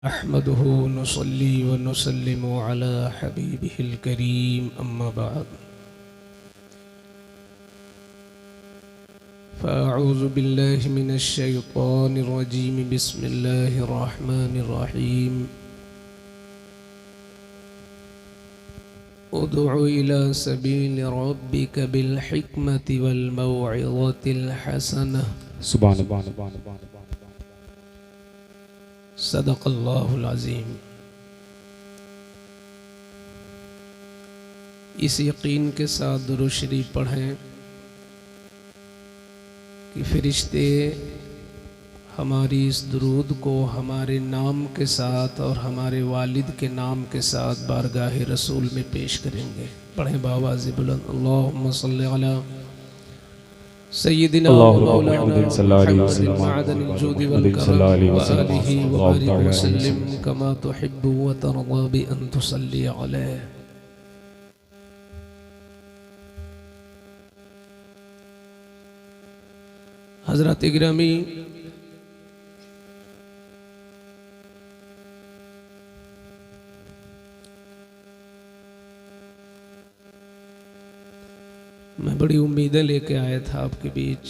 अहमदुहु नुसल्ली व नुसल्लिमु अला हबीबिहिल करीम अम्मा बाद फ़अऊज़ु बिल्लाहि मिनश शैतानिर रजीम बिस्मिल्लाहिर रहमानिर रहीम उदउ इला सबील रब्बिक बिल हिकमति वल मौइज़तिल हसनह सुभान अल्लाह। सदक़ल्लाहुल अज़ीम। इस यकीन के साथ दुरूद शरीफ पढ़ें कि फरिश्ते हमारी इस दुरूद को हमारे नाम के साथ और हमारे वालिद के नाम के साथ बारगाह रसूल में पेश करेंगे। पढ़ें बावाज़ बुलंद अल्लाहुम्मा सल्लि अला सय्यिदिना व मौलाना मुहम्मदिन मअदनिल जूदि वल करम व आलिहि व बारिक व सल्लिम कमा तुहिब्बु व तर्दा बि अन तुसल्ली अलैहि। हज़रत गिरामी, मैं बड़ी उम्मीदें लेके आया था आपके बीच,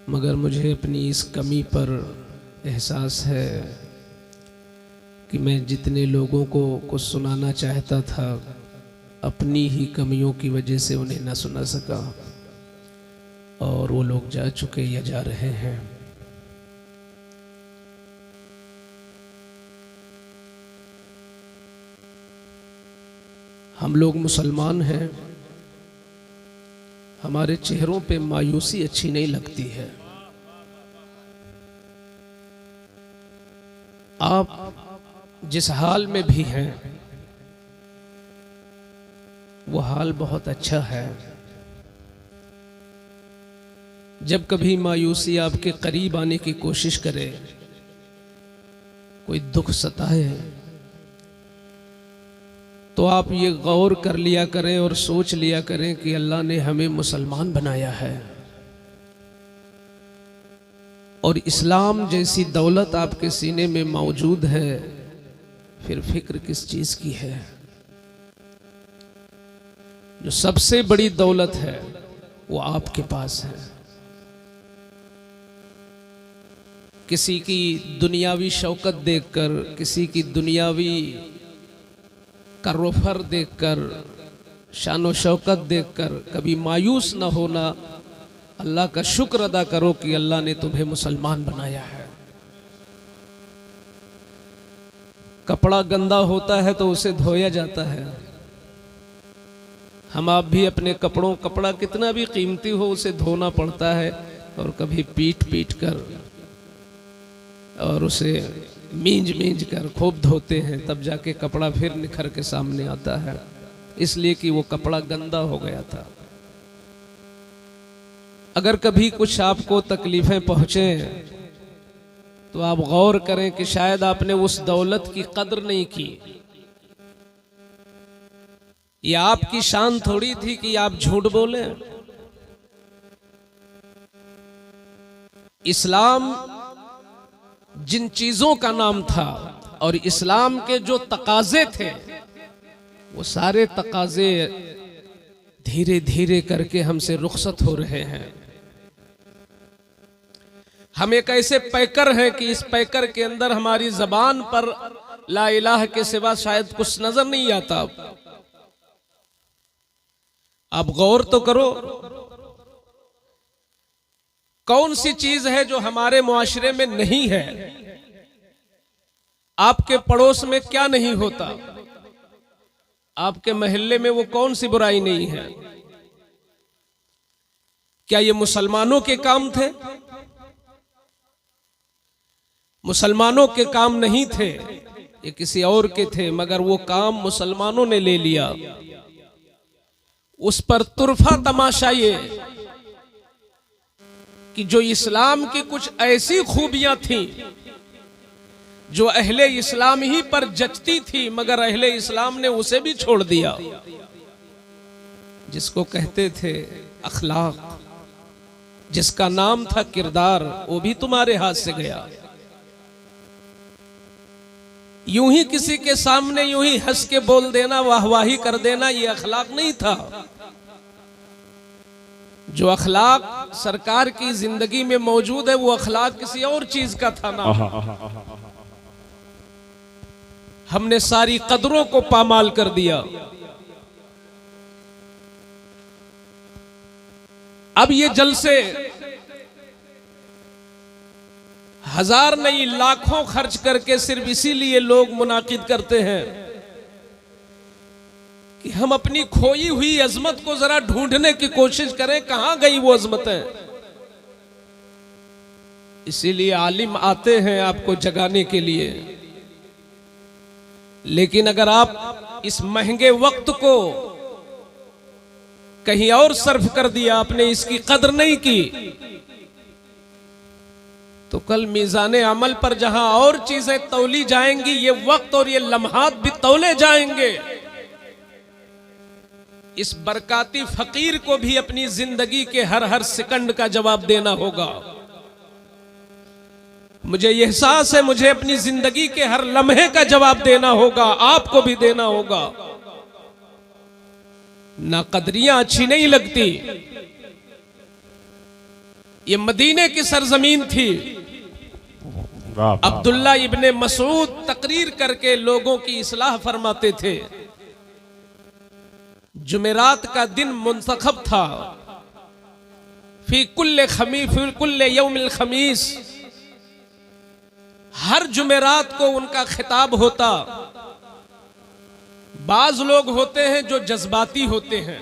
मगर मुझे अपनी इस कमी पर एहसास है कि मैं जितने लोगों को कुछ सुनाना चाहता था अपनी ही कमियों की वजह से उन्हें न सुना सका, और वो लोग जा चुके या जा रहे हैं। हम लोग मुसलमान हैं, हमारे चेहरों पे मायूसी अच्छी नहीं लगती है। आप जिस हाल में भी हैं वो हाल बहुत अच्छा है। जब कभी मायूसी आपके करीब आने की कोशिश करे, कोई दुख सताए, तो आप ये गौर कर लिया करें और सोच लिया करें कि अल्लाह ने हमें मुसलमान बनाया है, और इस्लाम जैसी दौलत आपके सीने में मौजूद है, फिर फिक्र किस चीज़ की है। जो सबसे बड़ी दौलत है वो आपके पास है। किसी की दुनियावी शौकत देखकर, किसी की दुनियावी करोफर देखकर, शानो शौकत देखकर कभी मायूस न होना। अल्लाह का शुक्र अदा करो कि अल्लाह ने तुम्हें मुसलमान बनाया है। कपड़ा गंदा होता है तो उसे धोया जाता है। हम आप भी अपने कपड़ा कितना भी कीमती हो उसे धोना पड़ता है, और कभी पीट पीट कर और उसे मींज कर खूब धोते हैं, तब जाके कपड़ा फिर निखर के सामने आता है, इसलिए कि वो कपड़ा गंदा हो गया था। अगर कभी कुछ आपको तकलीफें पहुंचे तो आप गौर करें कि शायद आपने उस दौलत की कदर नहीं की। ये आपकी शान थोड़ी थी कि आप झूठ बोले। इस्लाम जिन चीजों का नाम था और इस्लाम के जो तकाजे थे, वो सारे तकाजे धीरे धीरे करके हमसे रुखसत हो रहे हैं। हम एक ऐसे पैकर हैं कि इस पैकर के अंदर हमारी जबान पर ला इलाह के सिवा शायद कुछ नजर नहीं आता। आप गौर तो करो, कौन सी चीज है जो हमारे मुआशरे में नहीं है। आपके पड़ोस में क्या नहीं होता, आपके मोहल्ले में वो कौन सी बुराई नहीं है। क्या ये मुसलमानों के काम थे? मुसलमानों के काम नहीं थे, ये किसी और के थे, मगर वो काम मुसलमानों ने ले लिया। उस पर तुरफा तमाशा ये कि जो इस्लाम की कुछ ऐसी खूबियां थी जो अहले इस्लाम ही पर जचती थी, मगर अहले इस्लाम ने उसे भी छोड़ दिया। जिसको कहते थे अखलाक, जिसका नाम था किरदार, वो भी तुम्हारे हाथ से गया। यूं ही किसी के सामने यूं ही हंस के बोल देना, वाहवाही कर देना, ये अखलाक नहीं था। जो अखलाक सरकार की जिंदगी में मौजूद है, वो अखलाक किसी और चीज का था ना। हमने सारी कदरों को पामाल कर दिया। अब ये जलसे हजार नहीं लाखों खर्च करके सिर्फ इसीलिए लोग मुनाकिद करते हैं कि हम अपनी खोई हुई अजमत को जरा ढूंढने की कोशिश करें, कहां गई वो अजमतें। इसीलिए आलिम आते हैं आपको जगाने के लिए। लेकिन अगर आप इस महंगे वक्त को कहीं और सर्फ कर दिया, आपने इसकी कदर नहीं की, तो कल मीज़ाने अमल पर जहां और चीजें तौली जाएंगी, ये वक्त और ये लम्हात भी तौले जाएंगे। इस बरकाती फकीर को भी अपनी जिंदगी के हर हर सेकंड का जवाब देना होगा। मुझे ये एहसास है, मुझे अपनी जिंदगी के हर लम्हे का जवाब देना होगा, आपको भी देना होगा। ना कदरियां अच्छी नहीं लगती। ये मदीने की सरजमीन थी। अब्दुल्ला इब्ने मसूद तकरीर करके लोगों की इस्लाह फरमाते थे। जुमेरात का दिन मुंतखब था। फी कुल्ले यौमिल खमीस, हर जुमेरात को उनका खिताब होता। बाज लोग होते हैं जो जज्बाती होते हैं,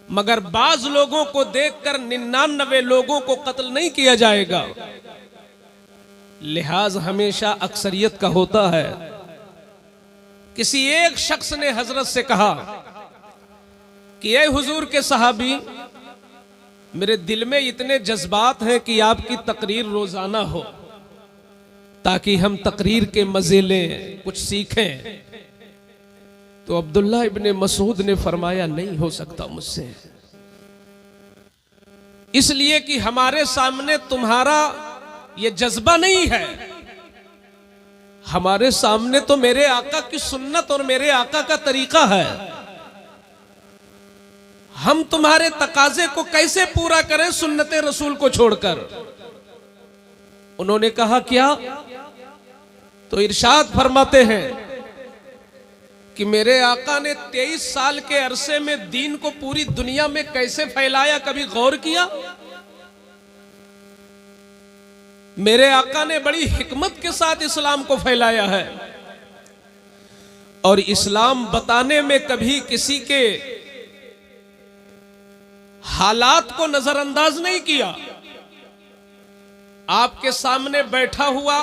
मगर बाज लोगों को देखकर 99 लोगों को कत्ल नहीं किया जाएगा। लिहाज हमेशा अक्सरियत का होता है। किसी एक शख्स ने हजरत से कहा कि ऐ हुजूर के सहाबी, मेरे दिल में इतने जज्बात हैं कि आपकी तकरीर रोजाना हो, ताकि हम तकरीर के मजे लें, कुछ सीखें। तो अब्दुल्ला इब्ने मसूद ने फरमाया, नहीं हो सकता मुझसे, इसलिए कि हमारे सामने तुम्हारा ये जज्बा नहीं है। हमारे सामने तो मेरे आका की सुन्नत और मेरे आका का तरीका है। हम तुम्हारे तकाजे को कैसे पूरा करें सुन्नते रसूल को छोड़कर। उन्होंने कहा क्या? तो इरशाद फरमाते हैं कि मेरे आका ने 23 साल के अरसे में दीन को पूरी दुनिया में कैसे फैलाया, कभी गौर किया? मेरे आका ने बड़ी हिकमत के साथ इस्लाम को फैलाया है, और इस्लाम बताने में कभी किसी के हालात को नजरअंदाज नहीं किया। आपके सामने बैठा हुआ,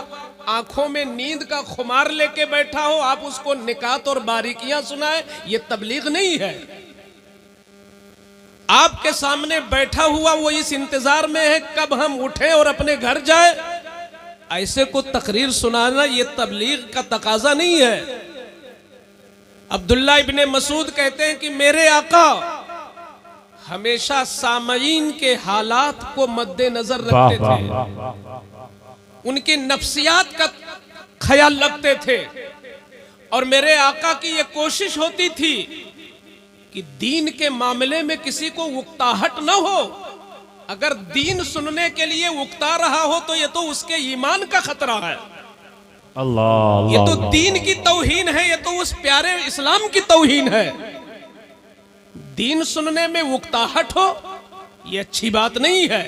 आंखों में नींद का खुमार लेके बैठा हो, आप उसको निकात और बारीकियां सुनाए, ये तबलीग नहीं है। आपके सामने बैठा हुआ वो इस इंतजार में है कब हम उठें और अपने घर जाए, ऐसे को तकरीर सुनाना ये तबलीग का तकाजा नहीं है। अब्दुल्ला इब्ने मसूद कहते हैं कि मेरे आका हमेशा सामईन के हालात को मद्देनजर रखते थे, उनकी नफ्सियात का ख्याल रखते थे, और मेरे आका की यह कोशिश होती थी कि दीन के मामले में किसी को उकताहट न हो। अगर दीन सुनने के लिए उकता रहा हो तो ये तो उसके ईमान का खतरा है। अल्लाह, ये तो दीन की तौहीन है, ये तो उस प्यारे इस्लाम की तौहीन है। दीन सुनने में उकताहट हो ये अच्छी बात नहीं है।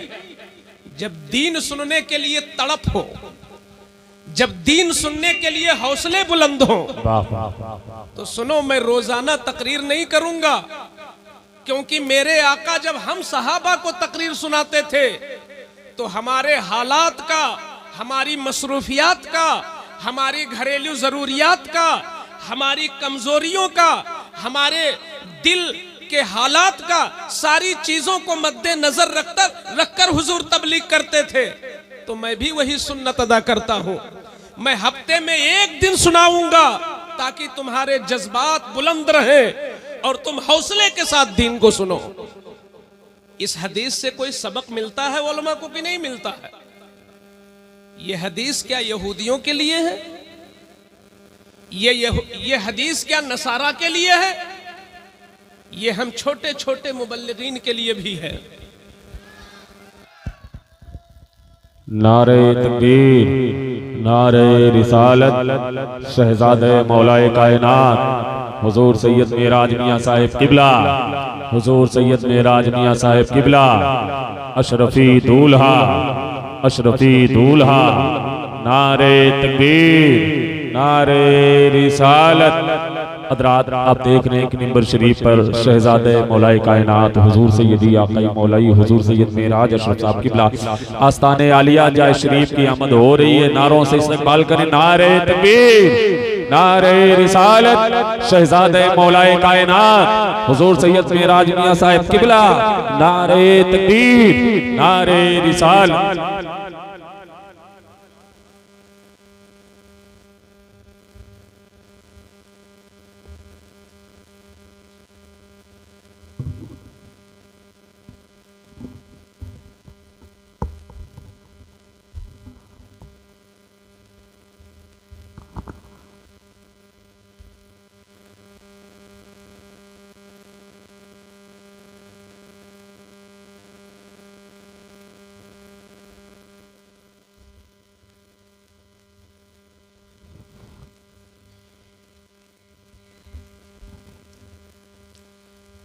जब दीन सुनने के लिए तड़प हो, जब दीन सुनने के लिए हौसले बुलंद हो, तो सुनो, मैं रोजाना तकरीर नहीं करूंगा, क्योंकि मेरे आका जब हम सहाबा को तकरीर सुनाते थे तो हमारे हालात का, हमारी मसरूफियात का, हमारी घरेलू जरूरियात का, हमारी कमजोरियों का, हमारे दिल के हालात का, सारी चीजों को मद्देनजर रखकर हुजूर तबलीग करते थे। तो मैं भी वही सुन्नत अदा करता हूं। मैं हफ्ते में एक दिन सुनाऊंगा ताकि तुम्हारे जज्बात बुलंद रहे और तुम हौसले के साथ दीन को सुनो। इस हदीस से कोई सबक मिलता है उलमा को कि नहीं मिलता है? ये हदीस क्या यहूदियों के लिए है? ये हदीस क्या नसारा के लिए है? ये हम छोटे छोटे मुबल्लिगीन के लिए भी है। नारे तकबीर, नारे रिसालत, शहजादे मौलाए कायनात हुजूर सैयद मेराज मियां साहिब किबला, हुजूर सैयद मेराज मियां साहिब किबला, अशरफी दूल्हा, अशरफी दूल्हा। नारे तकबीर, नारे रिसालत। हज़रात आप देख रहे हैं कि मिंबर शरीफ पर शहजादे मौलाए कायनात हुजूर सैयदी आक़ाई मौलाई हुजूर सैयद मेराज अशरफ साहब किबला आस्ताने आलिया जाए शरीफ की आमद हो रही है। नारों से इस्तकबाल करें। नारे तकबीर, नारे रिसालत, शहजादे मौलाए कायनात हुजूर सैयद मेराज मियां साहिब किबला। नारे तकबीर, नारे रिसालत।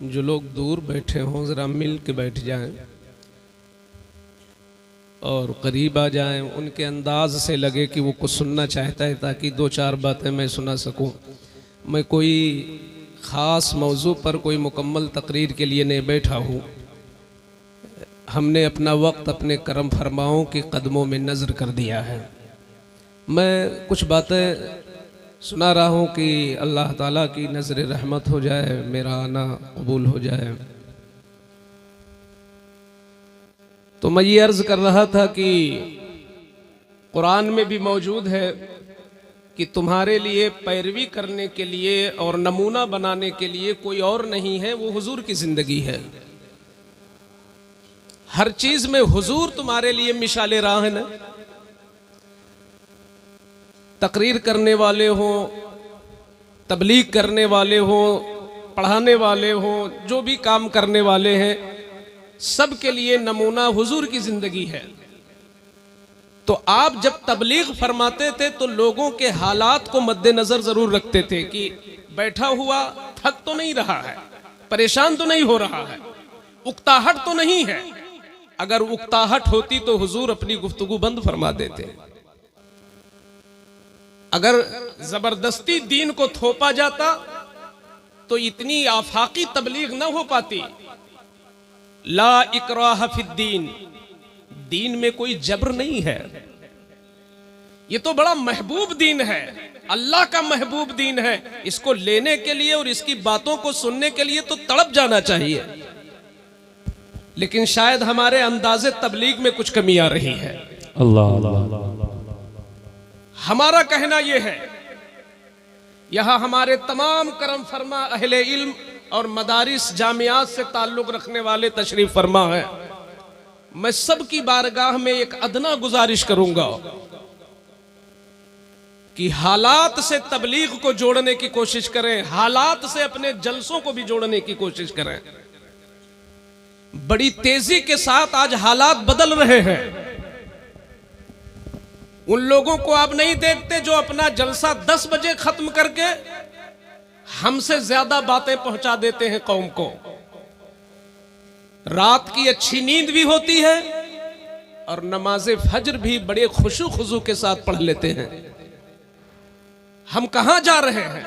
जो लोग दूर बैठे हों ज़रा मिल के बैठ जाएं और करीब आ जाएं, उनके अंदाज से लगे कि वो कुछ सुनना चाहता है, ताकि दो चार बातें मैं सुना सकूं। मैं कोई ख़ास मौजू पर कोई मुकम्मल तकरीर के लिए नहीं बैठा हूँ। हमने अपना वक्त अपने करम फरमाओं के कदमों में नज़र कर दिया है। मैं कुछ बातें सुना रहा हूँ कि अल्लाह ताला की नज़र रहमत हो जाए, मेरा आना कबूल हो जाए। तो मैं ये अर्ज़ कर रहा था कि कुरान में भी मौजूद है कि तुम्हारे लिए पैरवी करने के लिए और नमूना बनाने के लिए कोई और नहीं है, वो हुजूर की ज़िंदगी है। हर चीज़ में हुजूर तुम्हारे लिए मिसाले राह है ना। तकरीर करने वाले हों, तबलीग करने वाले हों, पढ़ाने वाले हों, जो भी काम करने वाले हैं, सब के लिए नमूना हुजूर की ज़िंदगी है। तो आप जब तबलीग फरमाते थे तो लोगों के हालात को मद्देनज़र ज़रूर रखते थे कि बैठा हुआ थक तो नहीं रहा है, परेशान तो नहीं हो रहा है, उकताहट तो नहीं है। अगर उकताहट होती तो हुजूर अपनी गुफ्तगू बंद फरमा देते। अगर जबरदस्ती दीन को थोपा जाता तो इतनी आफाकी तबलीग न हो पाती। ला इकराह फिद्दीन, दीन में कोई जबर नहीं है। ये तो बड़ा महबूब दीन है, अल्लाह का महबूब दीन है। इसको लेने के लिए और इसकी बातों को सुनने के लिए तो तड़प जाना चाहिए। लेकिन शायद हमारे अंदाज़े तबलीग में कुछ कमी आ रही है। अल्लाह अल्लाह। हमारा कहना यह है, यहाँ हमारे तमाम करम फरमा अहले इल्म और मदारिस जामियात से ताल्लुक़ रखने वाले तशरीफ फरमा है। मैं सब की बारगाह में एक अदना गुजारिश करूंगा कि हालात से तबलीग को जोड़ने की कोशिश करें, हालात से अपने जलसों को भी जोड़ने की कोशिश करें। बड़ी तेजी के साथ आज हालात बदल रहे हैं। उन लोगों को आप नहीं देखते जो अपना जलसा 10 बजे खत्म करके हमसे ज्यादा बातें पहुंचा देते हैं कौम को। रात की अच्छी नींद भी होती है और नमाज फजर भी बड़े खुशू खुजू के साथ पढ़ लेते हैं। हम कहां जा रहे हैं?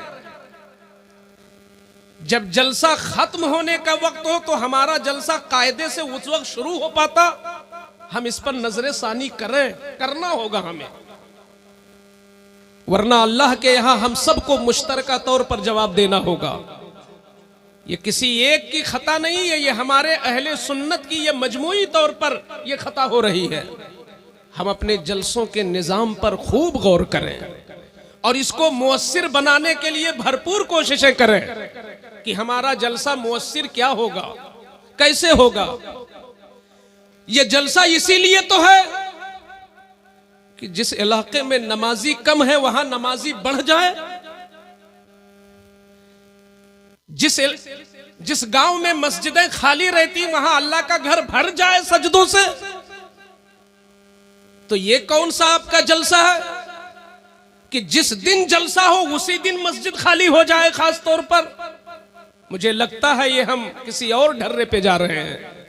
जब जलसा खत्म होने का वक्त हो तो हमारा जलसा कायदे से उस वक्त शुरू हो पाता। हम इस पर नजरे सानी करना होगा हमें, वरना अल्लाह के यहां हम सबको मुश्तरका तौर पर जवाब देना होगा। ये किसी एक की खता नहीं है, ये हमारे अहले सुन्नत की ये मजमूई तौर पर ये खता हो रही है। हम अपने जलसों के निजाम पर खूब गौर करें और इसको मुअस्सिर बनाने के लिए भरपूर कोशिशें करें कि हमारा जलसा मुअस्सिर क्या होगा, कैसे होगा। ये जलसा इसीलिए तो है कि जिस इलाके में नमाजी कम है वहां नमाजी बढ़ जाए, जिस गांव में मस्जिदें खाली रहती वहां अल्लाह का घर भर जाए सजदों से। तो ये कौन सा आपका जलसा है कि जिस दिन जलसा हो उसी दिन मस्जिद खाली हो जाए? खास तौर पर मुझे लगता है ये हम किसी और ढर्रे पे जा रहे हैं।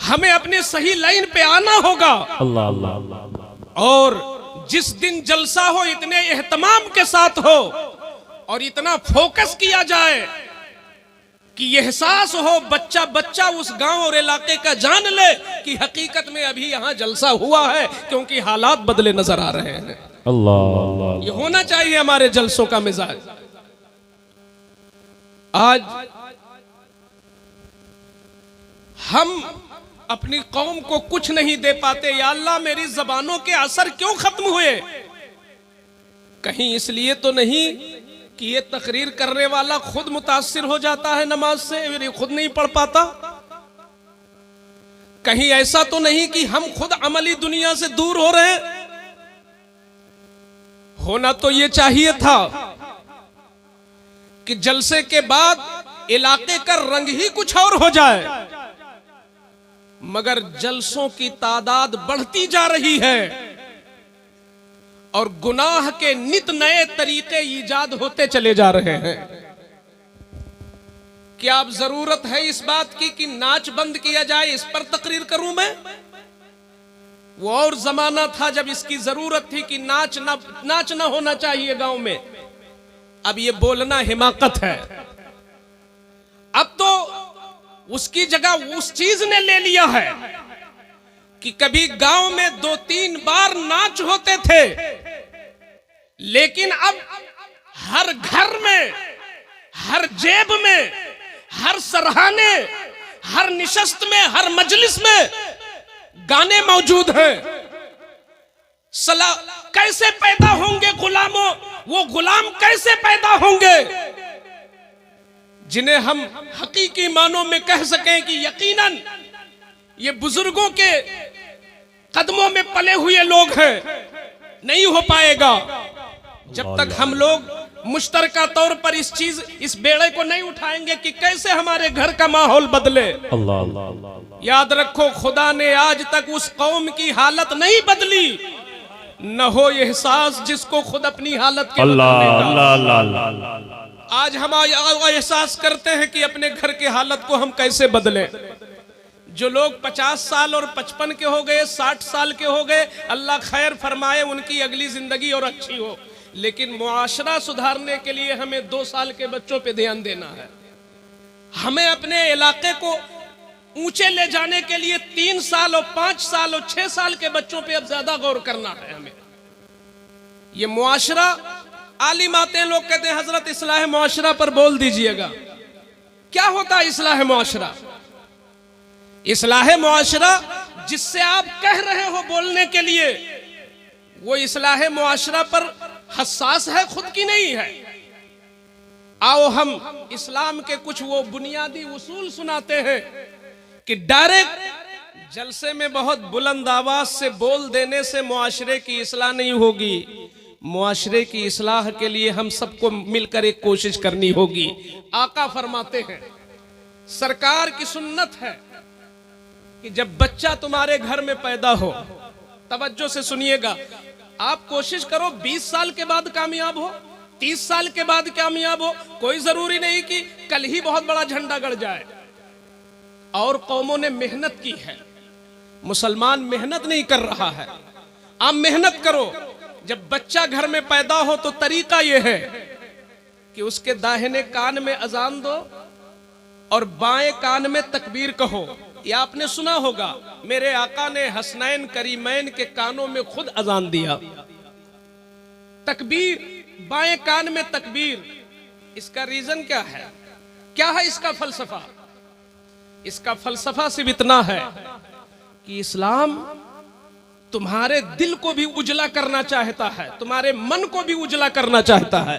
हमें अपने सही लाइन पे आना होगा। अल्लाह अल्लाह। और जिस दिन जलसा हो इतने एहतमाम के साथ हो और इतना फोकस किया जाए कि यह एहसास हो बच्चा बच्चा उस गांव और इलाके का जान ले कि हकीकत में अभी यहां जलसा हुआ है, क्योंकि हालात बदले नजर आ रहे हैं। अल्लाह अल्लाह। ये होना चाहिए हमारे जलसों का मिजाज। आज हम अपनी कौम को कुछ नहीं दे पाते। या अल्लाह मेरी जबानों के असर क्यों खत्म हुए? कहीं इसलिए तो नहीं कि ये तकरीर करने वाला खुद मुतासिर हो जाता है नमाज से, ये खुद नहीं पढ़ पाता। कहीं ऐसा तो नहीं कि हम खुद अमली दुनिया से दूर हो रहे हैं। होना तो ये चाहिए था कि जलसे के बाद इलाके का रंग ही कुछ और हो जाए, मगर जलसों की तादाद बढ़ती जा रही है और गुनाह के नित नए तरीके ईजाद होते चले जा रहे हैं। क्या अब जरूरत है इस बात की कि नाच बंद किया जाए, इस पर तकरीर करूं मैं? वो और जमाना था जब इसकी जरूरत थी कि नाच ना होना चाहिए गांव में। अब ये बोलना हिमाकत है। अब तो उसकी जगह उस चीज ने ले लिया है कि कभी गांव में 2-3 बार नाच होते थे, लेकिन अब हर घर में, हर जेब में, हर सरहाने, हर निशस्त में, हर मजलिस में गाने मौजूद हैं। सला कैसे पैदा होंगे गुलामों? वो गुलाम कैसे पैदा होंगे जिन्हें हम हकीकी मानों में कह सकें कि यकीनन ये बुजुर्गों के कदमों में पले हुए लोग हैं? नहीं हो पाएगा जब तक हम लोग मुश्तरका तौर पर इस बेड़े को नहीं उठाएंगे कि कैसे हमारे घर का माहौल बदले। अल्लाह अल्लाह। याद रखो, खुदा ने आज तक उस कौम की हालत नहीं बदली, न हो ये एहसास जिसको खुद अपनी हालत के बदलने का। अल्लाह अल्लाह। आज हम एहसास करते हैं कि अपने घर के हालत को हम कैसे बदलें। जो लोग 50 साल और 55 के हो गए, 60 साल के हो गए, अल्लाह खैर फरमाए, उनकी अगली जिंदगी और अच्छी हो। लेकिन मुआशरा सुधारने के लिए हमें 2 साल के बच्चों पे ध्यान देना है। हमें अपने इलाके को ऊंचे ले जाने के लिए 3 साल और 5 साल और 6 साल के बच्चों पे अब ज्यादा गौर करना है हमें। ये मुआशरा, आलिम आते हैं, लोग कहते हैं हजरत इस्लाह मुआशरा पर बोल दीजिएगा। क्या होता है इस्लाह मुआशरा? इस्लाह मुआशरा जिससे आप कह रहे हो बोलने के लिए, वो इस्लाह मुआशरा पर हसास है, खुद की नहीं है। आओ हम इस्लाम के कुछ वो बुनियादी उसूल सुनाते हैं कि डायरेक्ट जलसे में बहुत बुलंद आवाज से बोल देने से मुआशरे की इस्लाह नहीं होगी। मुआशरे की इस्लाह के लिए हम सबको मिलकर एक कोशिश करनी होगी। आका फरमाते हैं, सरकार की सुन्नत है कि जब बच्चा तुम्हारे घर में पैदा हो, तवज्जो से सुनिएगा, आप कोशिश करो 20 साल के बाद कामयाब हो, 30 साल के बाद कामयाब हो। कोई जरूरी नहीं कि कल ही बहुत बड़ा झंडा गड़ जाए। और कौमों ने मेहनत की है, मुसलमान मेहनत नहीं कर रहा है। आप मेहनत करो। जब बच्चा घर में पैदा हो तो तरीका यह है कि उसके दाहिने कान में अजान दो और बाएं कान में तकबीर कहो। ये आपने सुना होगा, मेरे आका ने हसनैन करीमैन के कानों में खुद अजान दिया। तकबीर, बाएं कान में तकबीर। इसका रीजन क्या है? क्या है इसका फलसफा? इसका फलसफा सिर्फ इतना है कि इस्लाम तुम्हारे दिल को भी उजला करना चाहता है, तुम्हारे मन को भी उजला करना चाहता है।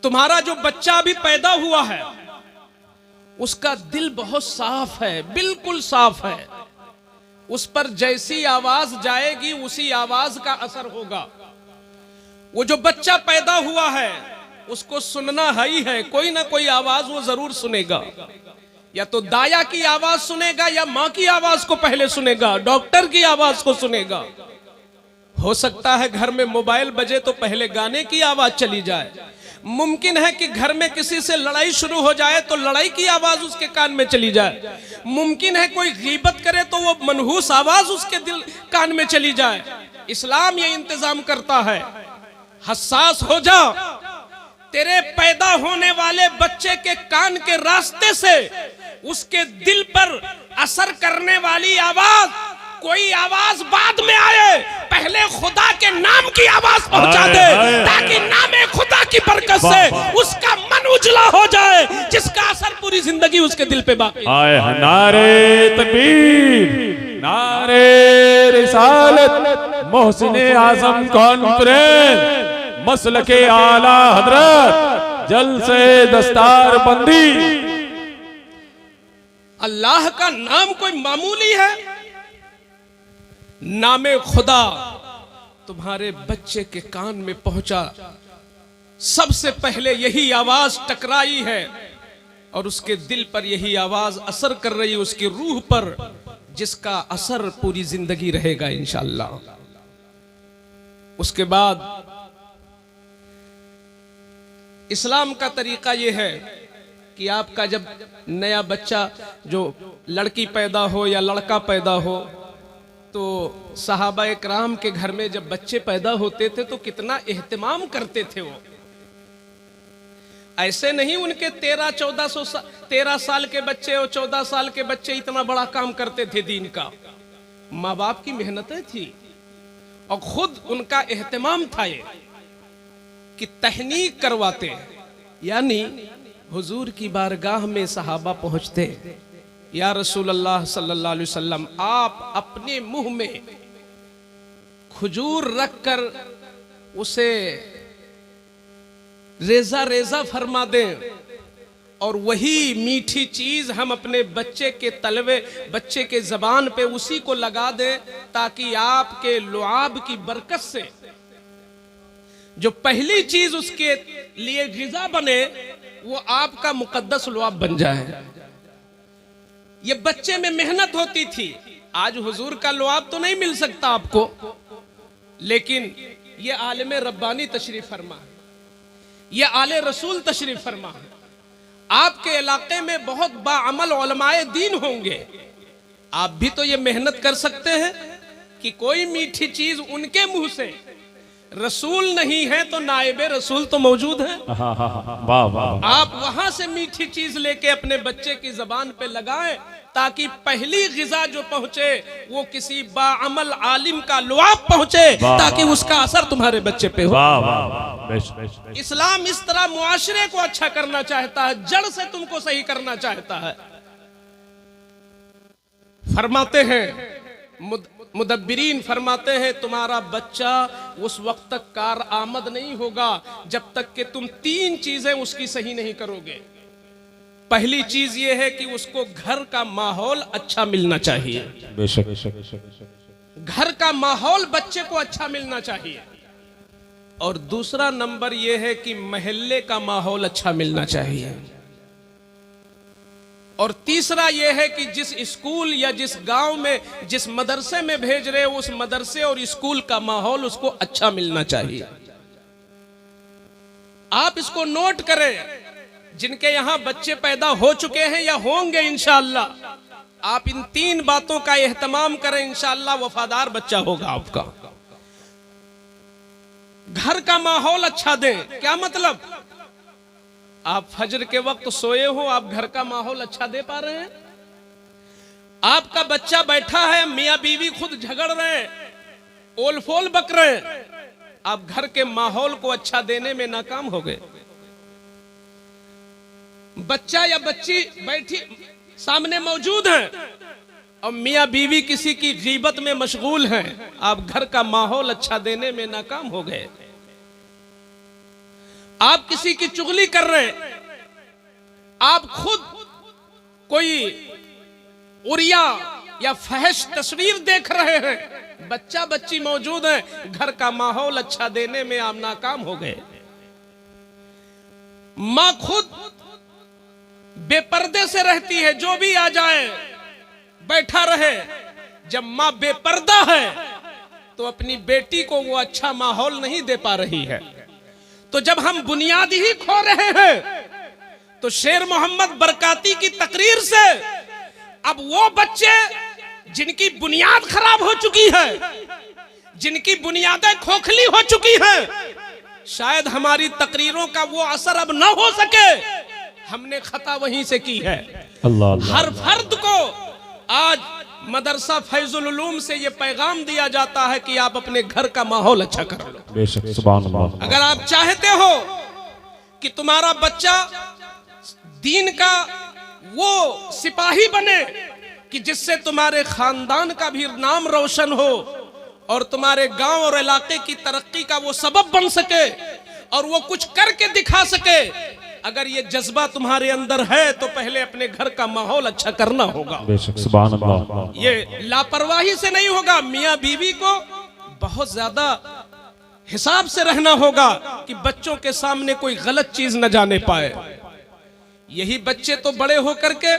तुम्हारा जो बच्चा अभी पैदा हुआ है उसका दिल बहुत साफ है, बिल्कुल साफ है। उस पर जैसी आवाज जाएगी उसी आवाज का असर होगा। वो जो बच्चा पैदा हुआ है उसको सुनना ही है, कोई ना कोई आवाज वो जरूर सुनेगा। या तो दाया की आवाज सुनेगा या माँ की आवाज को पहले सुनेगा, डॉक्टर की आवाज को सुनेगा। हो सकता है घर में मोबाइल बजे तो पहले गाने की आवाज चली जाए। मुमकिन है कि घर में किसी से लड़ाई शुरू हो जाए तो लड़ाई की आवाज उसके कान में चली जाए। मुमकिन है कोई गीबत करे तो वो मनहूस आवाज उसके दिल कान में चली जाए। इस्लाम ये इंतजाम करता है, हसास हो जा, तेरे पैदा होने वाले बच्चे के कान के रास्ते से उसके दिल पर असर करने वाली आवाज, कोई आवाज बाद में आए, पहले खुदा के नाम की आवाज पहुंचा दे, ताकि नामे खुदा की बरकत से उसका मन उजला हो जाए, जिसका असर पूरी जिंदगी उसके दिल पे बाकी। आए नारे तकबीर, नारे रिसालत, मोहसिने आजम कॉन्फ्रेंस, मसलके आला हजरत, जलसे दस्तार बंदी। अल्लाह का नाम कोई मामूली है? नामे खुदा तुम्हारे बच्चे के कान में पहुंचा, सबसे पहले यही आवाज टकराई है और उसके दिल पर यही आवाज असर कर रही है, उसकी रूह पर, जिसका असर पूरी जिंदगी रहेगा इंशाअल्लाह। उसके बाद इस्लाम का तरीका यह है कि आपका जब नया बच्चा, जो लड़की पैदा हो या लड़का पैदा हो, तो सहाबा इकराम के घर में जब बच्चे पैदा होते थे तो कितना एहतमाम करते थे वो। ऐसे नहीं उनके 13 साल के बच्चे और 14 साल के बच्चे इतना बड़ा काम करते थे दीन का। माँ बाप की मेहनतें थी और खुद उनका एहतमाम था ये कि तहनीक करवाते, यानी हुजूर की बारगाह में सहाबा पहुंचते, या रसूल अल्लाह सल्लल्लाहु अलैहि वसल्लम, आप अपने मुंह में खजूर रखकर उसे रेजा रेजा फरमा दें और वही मीठी चीज हम अपने बच्चे के तलवे, बच्चे के जबान पे उसी को लगा दें, ताकि आपके लुआब की बरकत से जो पहली चीज उसके लिए गिजा बने वो आपका मुकद्दस लुआब बन जाए। ये बच्चे में मेहनत होती थी। आज हुजूर का लुआब तो नहीं मिल सकता आपको, लेकिन ये आलिम रब्बानी तशरीफ फरमा है, ये आले रसूल तशरीफ फरमा है। आपके इलाके में बहुत बाअमल उलमाए दीन होंगे, आप भी तो ये मेहनत कर सकते हैं कि कोई मीठी चीज उनके मुंह से, रसूल नहीं है तो नायबे रसूल तो मौजूद है, वाह वाह, आप वहां से मीठी चीज लेके अपने बच्चे की जबान पे लगाएं, ताकि पहली गिजा जो पहुंचे वो किसी बाअमल आलिम का लुआब पहुंचे, ताकि उसका असर तुम्हारे बच्चे पे हो। वाह वाह। इस्लाम इस तरह मुआशरे को अच्छा करना चाहता है, जड़ से तुमको सही करना चाहता है। फरमाते हैं मुदब्बिरीन, फरमाते हैं तुम्हारा बच्चा उस वक्त तक कार आमद नहीं होगा जब तक कि तुम 3 चीजें उसकी सही नहीं करोगे। पहली चीज ये है कि उसको घर का माहौल अच्छा मिलना चाहिए, घर का माहौल बच्चे को अच्छा मिलना चाहिए। और दूसरा नंबर ये है कि मोहल्ले का माहौल अच्छा मिलना चाहिए। और तीसरा यह है कि जिस स्कूल या जिस गांव में, जिस मदरसे में भेज रहे हो, उस मदरसे और स्कूल का माहौल उसको अच्छा मिलना चाहिए। आप इसको नोट करें, जिनके यहां बच्चे पैदा हो चुके हैं या होंगे इंशाअल्लाह, आप इन 3 बातों का एहतमाम करें, इंशाअल्लाह वफादार बच्चा होगा आपका। घर का माहौल अच्छा दें, क्या मतलब? आप फजर के वक्त सोए हो, आप घर का माहौल अच्छा दे पा रहे हैं? आपका बच्चा बैठा है, मियां बीवी खुद झगड़ रहे हैं, ओल फोल बक रहे हैं, आप घर के माहौल को अच्छा देने में नाकाम हो गए। बच्चा या बच्ची बैठी सामने मौजूद है और मियां बीवी किसी की गीबत में मशगूल हैं, आप घर का माहौल अच्छा देने में नाकाम हो गए। आप किसी की चुगली कर रहे हैं, आप खुद कोई उरिया या फहश तस्वीर देख रहे हैं, बच्चा बच्ची मौजूद है, घर का माहौल अच्छा देने में आप नाकाम हो गए। मां खुद बेपर्दे से रहती है, जो भी आ जाए बैठा रहे। जब मां बेपर्दा है तो अपनी बेटी को वो अच्छा माहौल नहीं दे पा रही है। तो जब हम बुनियाद ही खो रहे हैं, तो शेर मोहम्मद बरकाती की तकरीर से अब वो बच्चे जिनकी बुनियाद खराब हो चुकी है, जिनकी बुनियादें खोखली हो चुकी हैं, शायद हमारी तकरीरों का वो असर अब ना हो सके। हमने खता वहीं से की है। अल्लाह। हर फर्द को आज मदरसा फैजुल उलूम से ये पैगाम दिया जाता है कि आप अपने घर का माहौल अच्छा कर लो। बेशक, सुभान अल्लाह। अगर आप चाहते हो कि तुम्हारा बच्चा दीन का वो सिपाही बने कि जिससे तुम्हारे खानदान का भी नाम रोशन हो और तुम्हारे गांव और इलाके की तरक्की का वो सबब बन सके और वो कुछ करके दिखा सके, अगर ये जज्बा तुम्हारे अंदर है तो पहले अपने घर का माहौल अच्छा करना होगा। बेशक, सुभान अल्लाह। ये लापरवाही से नहीं होगा। मियां बीवी को बहुत ज्यादा हिसाब से रहना होगा कि बच्चों के सामने कोई गलत चीज न जाने पाए। यही बच्चे तो बड़े होकर के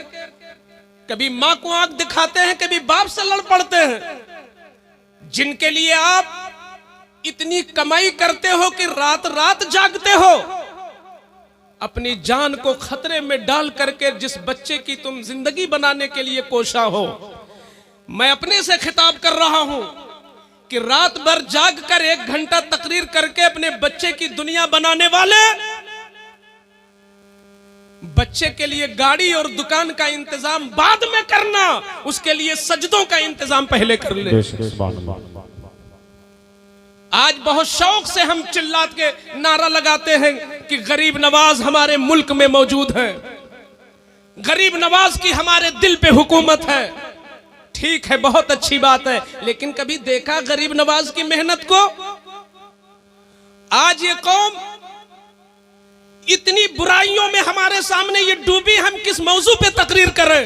कभी मां को आंख दिखाते हैं, कभी बाप से लड़ पड़ते हैं, जिनके लिए आप इतनी कमाई करते हो कि रात रात जागते हो, अपनी जान को खतरे में डाल करके जिस बच्चे की तुम जिंदगी बनाने के लिए कोशा हो। मैं अपने से खिताब कर रहा हूं कि रात भर जाग कर 1 घंटा तकरीर करके अपने बच्चे की दुनिया बनाने वाले, बच्चे के लिए गाड़ी और दुकान का इंतजाम बाद में करना, उसके लिए सजदों का इंतजाम पहले कर ले। आज बहुत शौक से हम चिल्लात के नारा लगाते हैं कि गरीब नवाज हमारे मुल्क में मौजूद है, गरीब नवाज की हमारे दिल पे हुकूमत है। ठीक है, बहुत अच्छी बात है, लेकिन कभी देखा गरीब नवाज की मेहनत को? आज ये कौम इतनी बुराइयों में हमारे सामने ये डूबी, हम किस मौजू पे तकरीर करें?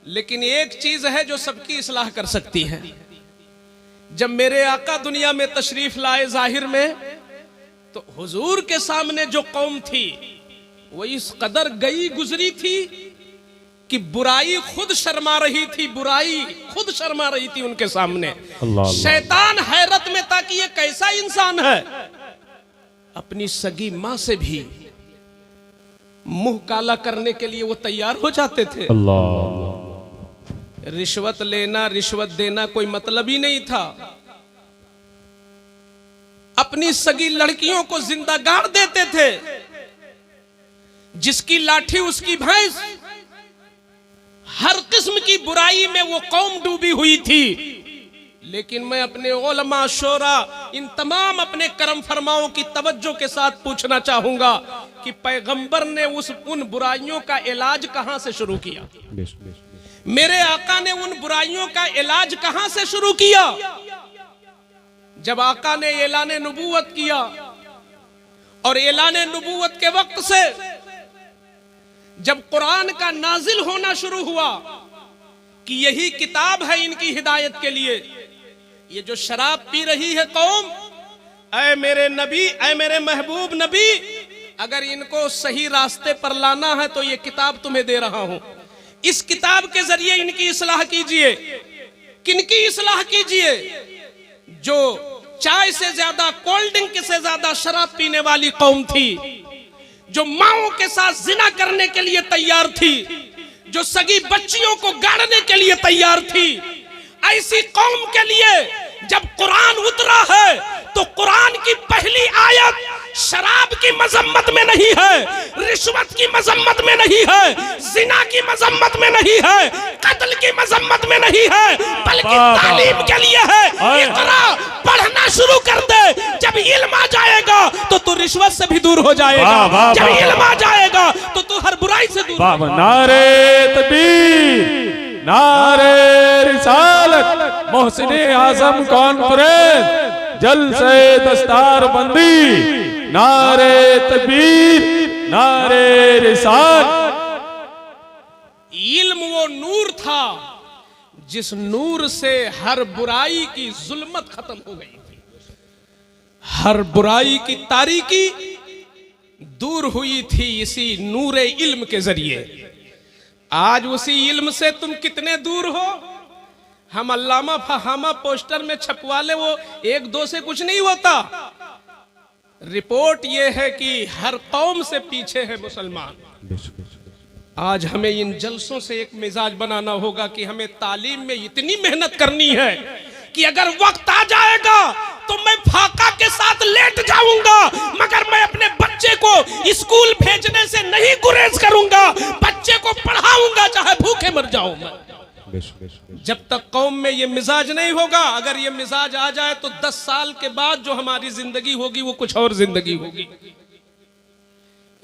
लेकिन एक चीज है जो सबकी इस्लाह कर सकती है। जब मेरे आका दुनिया में तशरीफ लाए जाहिर में, तो हुजूर के सामने जो कौम थी वो इस कदर गई गुजरी थी कि बुराई खुद शर्मा रही थी, बुराई खुद शर्मा रही थी उनके सामने। शैतान हैरत में था कि ये कैसा इंसान है, अपनी सगी मां से भी मुंह काला करने के लिए वो तैयार हो जाते थे। रिश्वत लेना, रिश्वत देना कोई मतलब ही नहीं था। अपनी सगी लड़कियों को जिंदा गाड़ देते थे। जिसकी लाठी उसकी भैंस, हर किस्म की बुराई में वो कौम डूबी हुई थी। लेकिन मैं अपने उलमा, शोरा, इन तमाम अपने करम फरमाओं की तवज्जो के साथ पूछना चाहूंगा कि पैगंबर ने उन बुराइयों का इलाज कहां से शुरू किया? मेरे आका ने उन बुराइयों का इलाज कहां से शुरू किया? जब आका ने ऐलान नबूवत किया, और ऐलान नबूवत के वक्त से जब कुरान का नाजिल होना शुरू हुआ कि यही किताब है इनकी हिदायत के लिए, ये जो शराब पी रही है कौम, ऐ मेरे नबी, ऐ मेरे महबूब नबी, अगर इनको सही रास्ते पर लाना है तो ये किताब तुम्हें दे रहा हूं। इस किताब के जरिए इनकी इस्लाह कीजिए। किनकी इस्लाह कीजिए? जो चाय से ज्यादा, कोल्ड ड्रिंक से ज्यादा शराब पीने वाली कौम थी, जो माओं के साथ जिना करने के लिए तैयार थी, जो सगी बच्चियों को गाड़ने के लिए तैयार थी। ऐसी कौम के लिए जब कुरान उतरा है तो कुरान की पहली आयत शराब की मजम्मत में नहीं है, रिश्वत की मजम्मत में नहीं है, जिना की मजम्मत में नहीं है, कत्ल की मजम्मत में नहीं है, बल्कि तालीम के लिए है। इकरा, पढ़ना शुरू कर दे। जब इल्म आ जाएगा तो तू रिश्वत से भी दूर हो जाएगा। जब इल्म आ जाएगा तो तू हर बुराई से दूर। नारे तकबीर, नारे रिसालत, मोहसिने आजम कॉन्फ्रेंस, जलसे दस्तार बंदी, नारे तकबीर, नारे रिसालत। इल्म वो नूर था जिस नूर से हर बुराई की जुल्मत खत्म हो गई थी, हर बुराई की तारीकी दूर हुई थी इसी नूर इल्म के जरिए। आज उसी इल्म से तुम कितने दूर हो। हम अल्लामा फहामा पोस्टर में छपवा ले, वो एक दो से कुछ नहीं होता। रिपोर्ट ये है कि हर कौम से पीछे है मुसलमान। आज हमें इन जलसों से एक मिजाज बनाना होगा कि हमें तालीम में इतनी मेहनत करनी है कि अगर वक्त आ जाएगा तो मैं फाका के साथ लेट जाऊंगा, मगर मैं अपने बच्चे को स्कूल भेजने से नहीं गुरेज करूंगा। बच्चे को पढ़ाऊंगा चाहे भूखे मर जाऊं मैं। जब तक कौम में ये मिजाज नहीं होगा, अगर ये मिजाज आ जाए तो 10 साल के बाद जो हमारी जिंदगी होगी वो कुछ और जिंदगी होगी।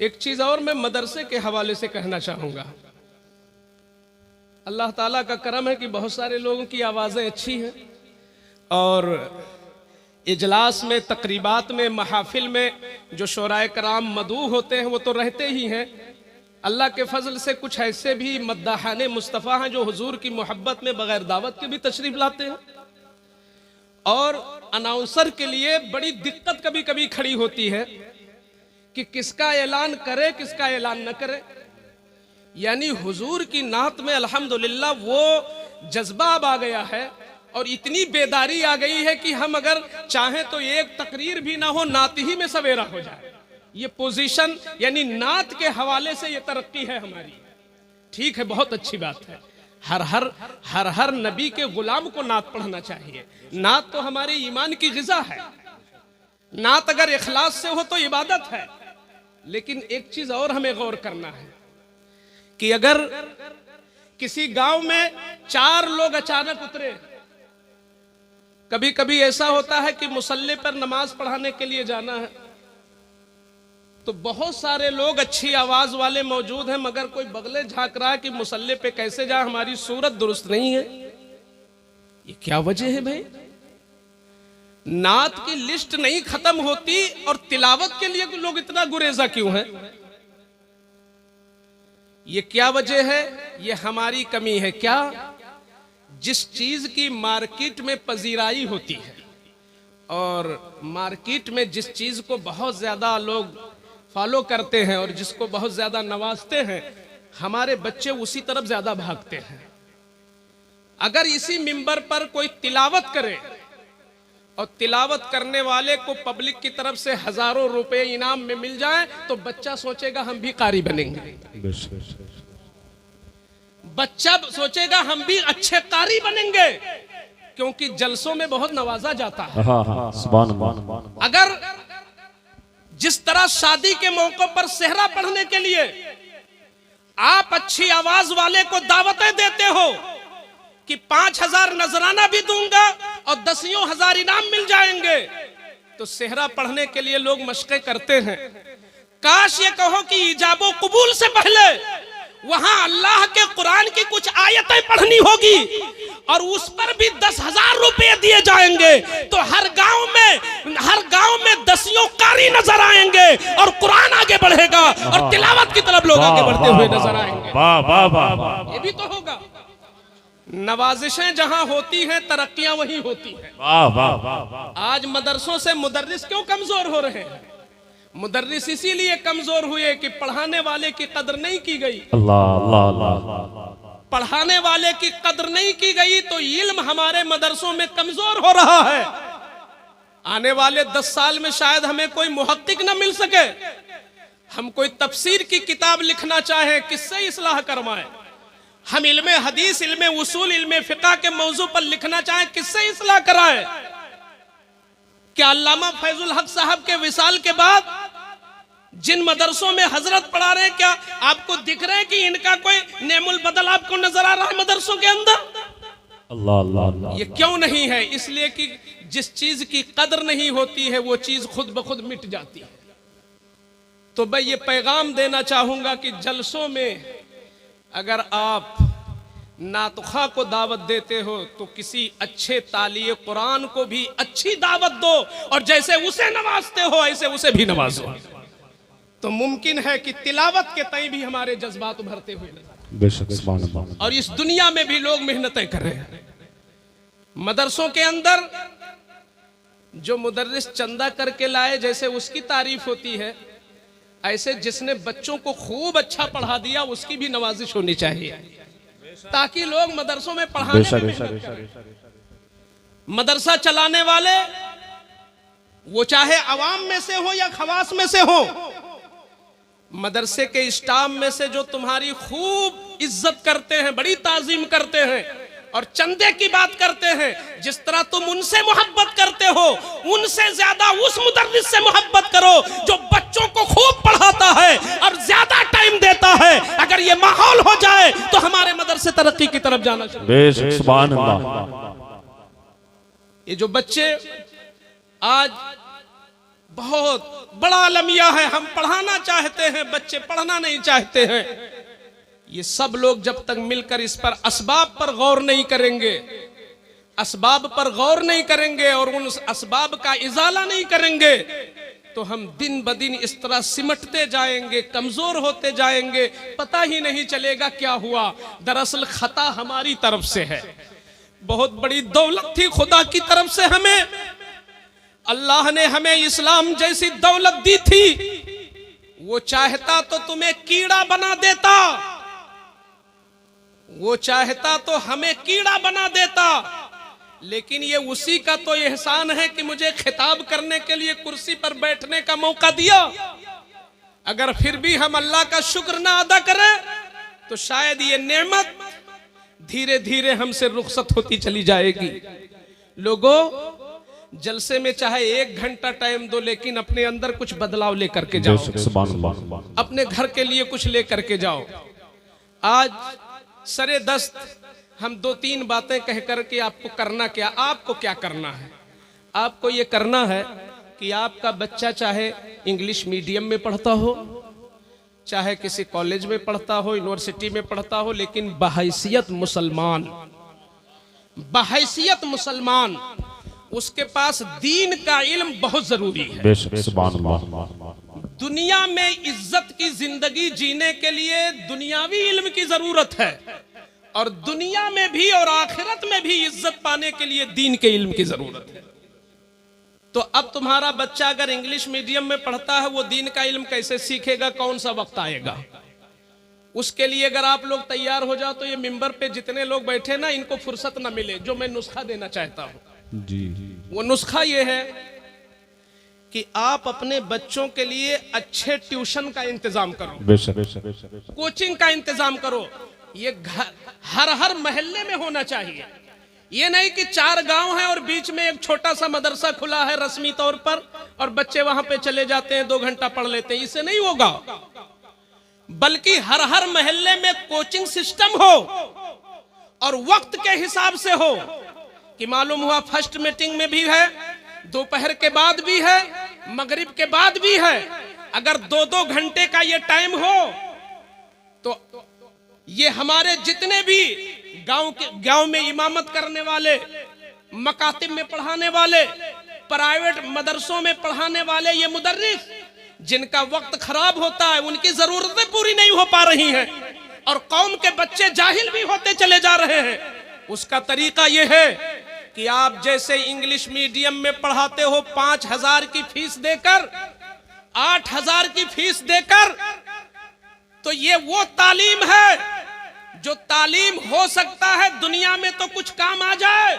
एक चीज और मैं मदरसे के हवाले से कहना चाहूंगा। अल्लाह ताला का करम है कि बहुत सारे लोगों की आवाजें अच्छी हैं और इजलास में, तकरीबात में, महाफिल में जो शोराए कराम मदू होते हैं वो तो रहते ही हैं। अल्लाह के फजल से कुछ ऐसे भी मद्दाहाने मुस्तफ़ा हैं जो हुजूर की मोहब्बत में बगैर दावत के भी तशरीफ लाते हैं। और अनाउंसर के लिए बड़ी दिक्कत कभी कभी खड़ी होती है कि किसका ऐलान करे किसका ऐलान न करे। यानी हुजूर की नात में अल्हम्दुलिल्लाह वो जज्बा अब आ गया है और इतनी बेदारी आ गई है कि हम अगर चाहें तो एक तकरीर भी ना हो, नात ही में सवेरा हो जाए। ये पोजीशन यानी नात के हवाले से ये तरक्की है हमारी। ठीक है, बहुत अच्छी बात है। हर नबी के गुलाम को नात पढ़ना चाहिए। नात तो हमारे ईमान की ग़िज़ा है। नात अगर इखलास से हो तो इबादत है। लेकिन एक चीज और हमें गौर करना है कि अगर किसी गांव में 4 लोग अचानक उतरे, कभी कभी ऐसा होता है कि मुसल्ले पर नमाज पढ़ाने के लिए जाना है तो बहुत सारे लोग अच्छी आवाज वाले मौजूद हैं, मगर कोई बगले झांक रहा है कि मुसल्ले पे कैसे जाए, हमारी सूरत दुरुस्त नहीं है। ये क्या वजह है भाई? नात की लिस्ट नहीं खत्म होती और तिलावत के लिए लोग इतना गुरेजा क्यों हैं? ये क्या वजह है? ये हमारी कमी है। क्या? जिस चीज की मार्केट में पजीराई होती है और मार्केट में जिस चीज को बहुत ज्यादा लोग फॉलो करते हैं और जिसको बहुत ज्यादा नवाजते हैं, हमारे बच्चे उसी तरफ ज्यादा भागते हैं। अगर इसी मिंबर पर कोई तिलावत करे और तिलावत करने वाले को पब्लिक की तरफ से हजारों रुपए इनाम में मिल जाए तो बच्चा सोचेगा हम भी कारी बनेंगे। बच्चा सोचेगा हम भी अच्छे कारी बनेंगे, क्योंकि जलसों में बहुत नवाजा जाता है। अगर जिस तरह शादी के मौके पर सेहरा पढ़ने के लिए आप अच्छी आवाज वाले को दावतें देते हो कि 5000 नजराना भी दूंगा और 10,000 इनाम मिल जाएंगे, तो सेहरा पढ़ने के लिए लोग मशक़े करते हैं। काश ये कहो कि इजाबो कबूल से पहले वहां अल्लाह के कुरान की कुछ आयतें पढ़नी होगी और उस पर भी 10,000 रुपए दिए जाएंगे, तो हर गांव में 10 कारी नजर आएंगे और कुरान आगे बढ़ेगा और तिलावत की तरफ लोग आगे बढ़ते हुए नजर आएंगे। वाह वाह वाह, ये भी तो होगा। नवाजिशें जहां होती हैं तरक्कियां वहीं होती हैं। वाह वाह वाह। आज मदरसों से मुदर्रिस क्यों कमजोर हो रहे हैं? मुदर्रिस इसीलिए कमजोर हुए कि पढ़ाने वाले की कदर नहीं की गई। अल्लाह अल्लाह अल्लाह। पढ़ाने वाले की कदर नहीं की गई तो इल्म हमारे मदरसों में कमजोर हो रहा है। आने वाले 10 साल में शायद हमें कोई मुहक्किक न मिल सके। हम कोई तफसीर की किताब लिखना चाहे, किससे इस्लाह करवाएं? हम इल्मे हदीस, इल्मे उसूल, इल्मे फिक़ह के मौजू पर लिखना चाहे, किससे इस्लाह कराएं? क्या अल्लामा फैजुल हक साहब के विसाल के बाद जिन मदरसों में हजरत पढ़ा रहे हैं, क्या आपको दिख रहे हैं कि इनका कोई नेमुल बदल आपको नजर आ रहा है मदरसों के अंदर? अल्लाह अल्लाह। ये क्यों नहीं है? इसलिए कि जिस चीज की कदर नहीं होती है वो चीज खुद ब खुद मिट जाती है। तो मैं ये पैगाम देना चाहूंगा कि जलसों में अगर आप नातुखा को दावत देते हो तो किसी अच्छे तालिए कुरान को भी अच्छी दावत दो और जैसे उसे नवाजते हो ऐसे उसे भी नवाजो, तो मुमकिन है कि तिलावत के तय भी हमारे जज्बात उभरते हुए नजर बेशक सुभान अल्लाह। और इस दुनिया में भी लोग मेहनतें कर रहे हैं। मदरसों के अंदर जो मुदर्रिस चंदा करके लाए, जैसे उसकी तारीफ होती है, ऐसे जिसने बच्चों को खूब अच्छा पढ़ा दिया उसकी भी नवाजिश होनी चाहिए, ताकि लोग मदरसों में पढ़ाने में। मदरसा चलाने वाले वो चाहे अवाम में से हो या खवास में से हो, मदरसे के स्टाफ में से जो तुम्हारी खूब इज्जत करते हैं, बड़ी ताजीम करते हैं और चंदे की बात करते हैं, जिस तरह तुम उनसे मोहब्बत करते हो, उनसे ज्यादा उस मुदर्रिस से मोहब्बत करो जो बच्चों को खूब पढ़ाता है और ज्यादा टाइम देता है। अगर ये माहौल हो जाए तो हमारे मदरसे तरक्की की तरफ जाना चाहिए। बेशक सुभान अल्लाह। ये जो बच्चे आज बहुत बड़ा अलमिया है, हम पढ़ाना चाहते हैं, बच्चे पढ़ना नहीं चाहते हैं, ये सब लोग जब तक मिलकर इस पर असबाब पर गौर नहीं करेंगे, असबाब पर गौर नहीं करेंगे और उन असबाब का इजाला नहीं करेंगे, तो हम दिन ब दिन इस तरह सिमटते जाएंगे, कमजोर होते जाएंगे, पता ही नहीं चलेगा क्या हुआ। दरअसल खता हमारी तरफ से है। बहुत बड़ी दौलत थी खुदा की तरफ से हमें, अल्लाह ने हमें इस्लाम जैसी दौलत दी थी। वो चाहता तो तुम्हें कीड़ा बना देता, वो चाहता तो हमें कीड़ा बना देता, लेकिन ये उसी का तो एहसान है कि मुझे खिताब करने के लिए कुर्सी पर बैठने का मौका दिया। अगर फिर भी हम अल्लाह का शुक्र ना अदा करें तो शायद ये नेमत धीरे धीरे हमसे रुखसत होती चली जाएगी। लोगों, जलसे में चाहे 1 घंटा टाइम दो, लेकिन अपने अंदर कुछ बदलाव लेकर के जाओ, अपने घर के लिए कुछ लेकर के जाओ। आज सरे दस्त हम 2-3 बातें कह करके आपको करना क्या, आपको क्या करना है? आपको ये करना है कि आपका बच्चा चाहे इंग्लिश मीडियम में पढ़ता हो, चाहे किसी कॉलेज में पढ़ता हो, यूनिवर्सिटी में पढ़ता हो, लेकिन बहैसियत मुसलमान, बहैसियत मुसलमान उसके पास दीन का इल्म बहुत जरूरी है। दुनिया में इज्जत की जिंदगी जीने के लिए दुनियावी इल्म की जरूरत है, और दुनिया में भी और आखिरत में भी इज्जत पाने के लिए दीन के इल्म की जरूरत है। तो अब तुम्हारा बच्चा अगर इंग्लिश मीडियम में पढ़ता है, वो दीन का इल्म कैसे सीखेगा? कौन सा वक्त आएगा? उसके लिए अगर आप लोग तैयार हो जाओ तो ये मिंबर पे जितने लोग बैठे ना, इनको फुर्सत ना मिले जो मैं नुस्खा देना चाहता हूं जी। वो नुस्खा ये है कि आप अपने बच्चों के लिए अच्छे ट्यूशन का इंतजाम करो, कोचिंग का इंतजाम करो। ये हर महल्ले में होना चाहिए। ये नहीं कि 4 गांव हैं और बीच में एक छोटा सा मदरसा खुला है रस्मी तौर पर और बच्चे वहां पे चले जाते हैं, 2 घंटा पढ़ लेते हैं। इससे नहीं होगा, बल्कि हर महल्ले में कोचिंग सिस्टम हो और वक्त के हिसाब से हो कि मालूम हुआ फर्स्ट मीटिंग में भी है, दोपहर के बाद भी है, मगरिब के बाद भी है। अगर 2-2 घंटे का ये टाइम हो तो ये हमारे जितने भी गांव में इमामत करने वाले, मकातिब में पढ़ाने वाले, प्राइवेट मदरसों में पढ़ाने वाले, ये मुदर्रिस जिनका वक्त खराब होता है, उनकी जरूरतें पूरी नहीं हो पा रही हैं और कौम के बच्चे जाहिल भी होते चले जा रहे हैं। उसका तरीका यह है कि आप जैसे इंग्लिश मीडियम में पढ़ाते हो 5,000 की फीस देकर, 8,000 की फीस देकर, तो ये वो तालीम है जो तालीम हो सकता है दुनिया में तो कुछ काम आ जाए,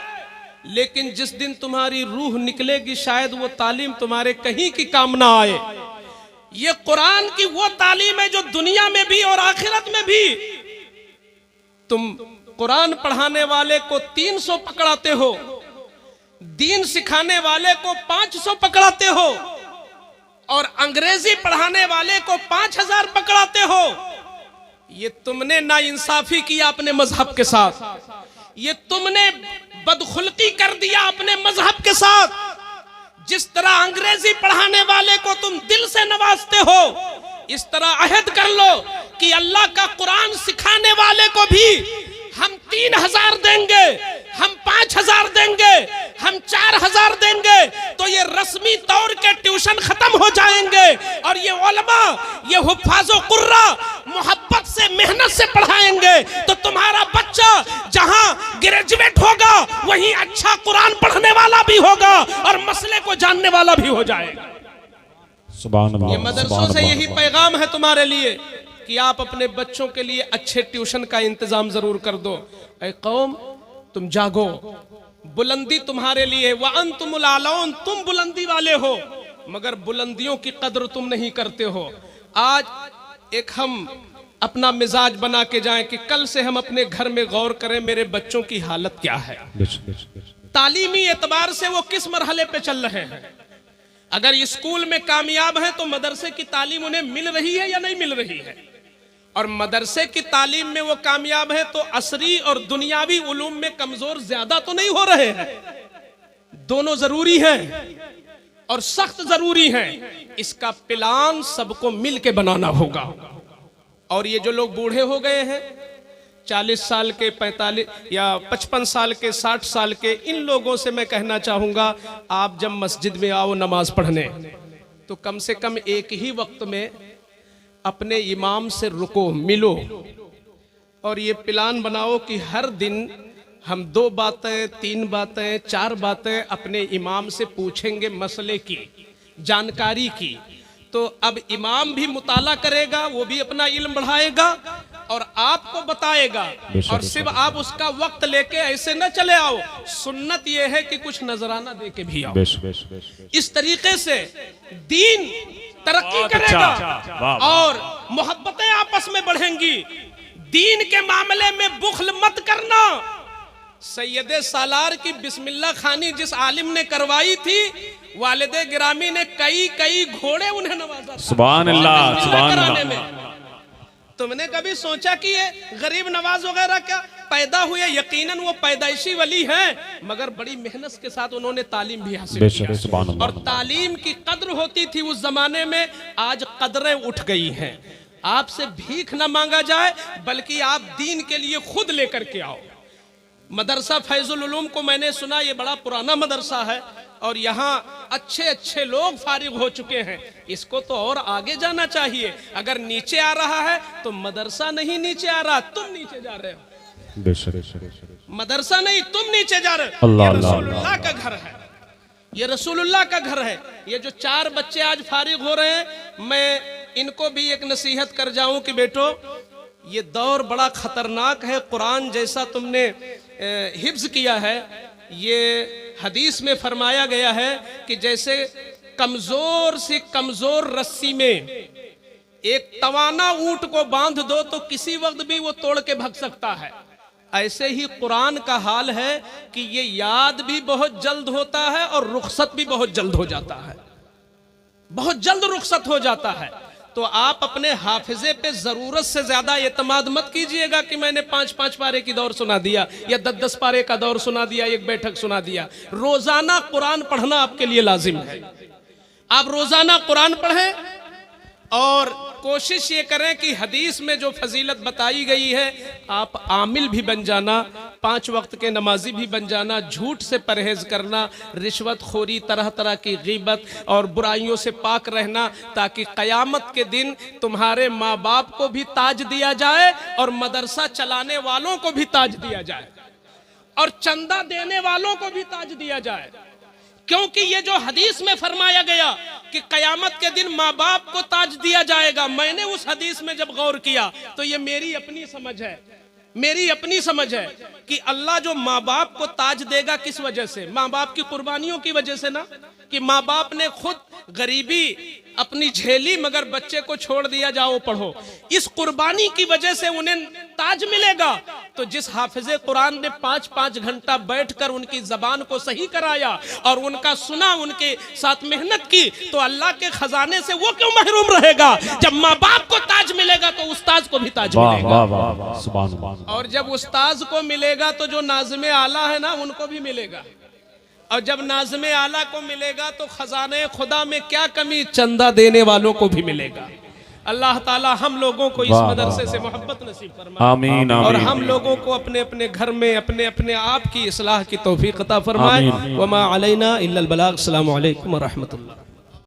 लेकिन जिस दिन तुम्हारी रूह निकलेगी शायद वो तालीम तुम्हारे कहीं की काम ना आए। ये कुरान की वो तालीम है जो दुनिया में भी और आखिरत में भी। तुम कुरान पढ़ाने वाले को 300 पकड़ाते हो, दीन सिखाने वाले को 500 पकड़ाते हो और अंग्रेजी पढ़ाने वाले को 5,000 पकड़ाते हो। ये तुमने नाइंसाफी किया अपने मजहब के साथ, ये तुमने बदखुल्की कर दिया अपने मजहब के साथ। जिस तरह अंग्रेजी पढ़ाने वाले को तुम दिल से नवाजते हो, इस तरह अहद कर लो कि अल्लाह का कुरान सिखाने वाले को भी हम 3,000 देंगे, हम 5,000 देंगे, हम 4,000 देंगे, तो ये रस्मी तौर के ट्यूशन खत्म हो जाएंगे और ये उलमा, ये हुफ्फाज़ो कुर्रा मोहब्बत से मेहनत से पढ़ाएंगे तो तुम्हारा बच्चा जहां ग्रेजुएट होगा वहीं अच्छा कुरान पढ़ने वाला भी होगा और मसले को जानने वाला भी हो जाएगा। सुभान अल्लाह। ये मदरसों से यही पैगाम है तुम्हारे लिए कि आप अपने बच्चों के लिए अच्छे ट्यूशन का इंतजाम जरूर कर दो। ऐ कौम, तुम जागो, बुलंदी तुम्हारे लिए, व अंतुमुल आलौन, तुम बुलंदी वाले हो, मगर बुलंदियों की कद्र तुम नहीं करते हो। आज एक हम अपना मिजाज बना के जाएं कि कल से हम अपने घर में गौर करें मेरे बच्चों की हालत क्या है, तालीमी एतबार से वो किस मरहले पे चल रहे हैं। अगर स्कूल में कामयाब हैं तो मदरसे की तालीम उन्हें मिल रही है या नहीं मिल रही है, और मदरसे की तालीम में वो कामयाब है तो असरी और दुनियावी उलूम में कमजोर ज्यादा तो नहीं हो रहे हैं। दोनों जरूरी हैं और सख्त जरूरी हैं। इसका प्लान सबको मिल के बनाना होगा। और ये जो लोग बूढ़े हो गए हैं, 40 साल के, 45 या 55 साल के, 60 साल के, इन लोगों से मैं कहना चाहूंगा, आप जब मस्जिद में आओ नमाज पढ़ने तो कम से कम एक ही वक्त में अपने इमाम से रुको, मिलो, और ये प्लान बनाओ कि हर दिन हम 2 बातें, 3 बातें, 4 बातें अपने इमाम से पूछेंगे, मसले की जानकारी की। तो अब इमाम भी मुताला करेगा, वो भी अपना इल्म बढ़ाएगा और आपको बताएगा, और सिर्फ आप उसका वक्त लेके ऐसे न चले आओ। सुन्नत ये है कि कुछ नजराना दे के भी आओ। इस तरीके से दीन तरक्की करेगा और मोहब्बतें आपस में बढ़ेंगी। दीन के मामले में बुख्ल मत करना। सैयदे सालार की बिस्मिल्लाह खानी जिस आलिम ने करवाई थी, वालिदे गिरामी ने कई घोड़े उन्हें नवाजा। सुभान अल्लाह, सुभान अल्लाह। तुमने कभी सोचा कि ये गरीब नवाज वगैरह क्या पैदा हुए? यकीनन वो पैदाइशी वली हैं, मगर बड़ी मेहनत के साथ उन्होंने तालीम भी हासिल की, और तालीम की कद्र होती थी उस जमाने में। आज कदरें उठ गई हैं। आपसे भीख न मांगा जाए, बल्कि आप दीन के लिए खुद लेकर के आओ। मदरसा फैजुल उलूम को मैंने सुना, ये बड़ा पुराना मदरसा है और यहाँ अच्छे लोग फारिग हो चुके हैं। इसको तो और आगे जाना चाहिए। अगर नीचे आ रहा है तो मदरसा नहीं नीचे आ रहा, तुम नीचे जा रहे हो। मदरसा नहीं, तुम नीचे जा रहे हो। ये रसूलुल्लाह का घर है, ये रसूलुल्लाह का घर है। ये जो 4 बच्चे आज फारिग हो रहे हैं, मैं इनको भी एक नसीहत कर जाऊं कि बेटो, ये दौर बड़ा खतरनाक है। कुरान जैसा तुमने हिफ्ज किया है, ये हदीस में फरमाया गया है कि जैसे कमजोर से कमजोर रस्सी में एक तवाना ऊंट को बांध दो तो किसी वक्त भी वो तोड़ के भाग सकता है, ऐसे ही कुरान का हाल है कि ये याद भी बहुत जल्द होता है और रुखसत भी बहुत जल्द हो जाता है, बहुत जल्द रुखसत हो जाता है। तो आप अपने हाफिजे पे जरूरत से ज्यादा एतमाद मत कीजिएगा कि मैंने 5-5 पारे की दौर सुना दिया या 10-10 पारे का दौर सुना दिया, एक बैठक सुना दिया। रोजाना कुरान पढ़ना आपके लिए लाजिम है। आप रोजाना कुरान पढ़ें और कोशिश ये करें कि हदीस में जो फजीलत बताई गई है आप आमिल भी बन जाना, 5 वक्त के नमाजी भी बन जाना, झूठ से परहेज करना, रिश्वत खोरी, तरह तरह की गीबत और बुराइयों से पाक रहना, ताकि क़यामत के दिन तुम्हारे माँ बाप को भी ताज दिया जाए और मदरसा चलाने वालों को भी ताज दिया जाए और चंदा देने वालों को भी ताज दिया जाए। क्योंकि ये जो हदीस में फरमाया गया कि कयामत के दिन माँ बाप को ताज दिया जाएगा, मैंने उस हदीस में जब गौर किया तो ये मेरी अपनी समझ है, मेरी अपनी समझ है कि अल्लाह जो माँ बाप को ताज देगा किस वजह से? माँ बाप की कुर्बानियों की वजह से ना, कि माँ बाप ने खुद गरीबी अपनी झेली मगर बच्चे को छोड़ दिया, जाओ पढ़ो, इस कुर्बानी की वजह से उन्हें ताज मिलेगा। तो जिस हाफिजे कुरान ने 5-5 घंटा बैठकर उनकी जबान को सही कराया और उनका सुना, उनके साथ मेहनत की, तो अल्लाह के खजाने से वो क्यों महरूम रहेगा? जब माँ बाप को ताज मिलेगा तो उस्ताद को भी ताज मिलेगा, और जब उस्ताद को मिलेगा तो जो नाज़िमे आला है ना उनको भी मिलेगा, और जब नाज़िमे आला को मिलेगा तो खजाने खुदा में क्या कमी, चंदा देने वालों को भी मिलेगा। अल्लाह ताला हम लोगों को इस मदरसे से मोहब्बत नसीब फरमाए, आमीन, और हम लोगों को अपने अपने घर में अपने अपने आप की इस्लाह की तौफीक अता फरमाए। वमा अलैना इल्लल बलाग। अस्सलामु अलैकुम व रहमतुल्लाह।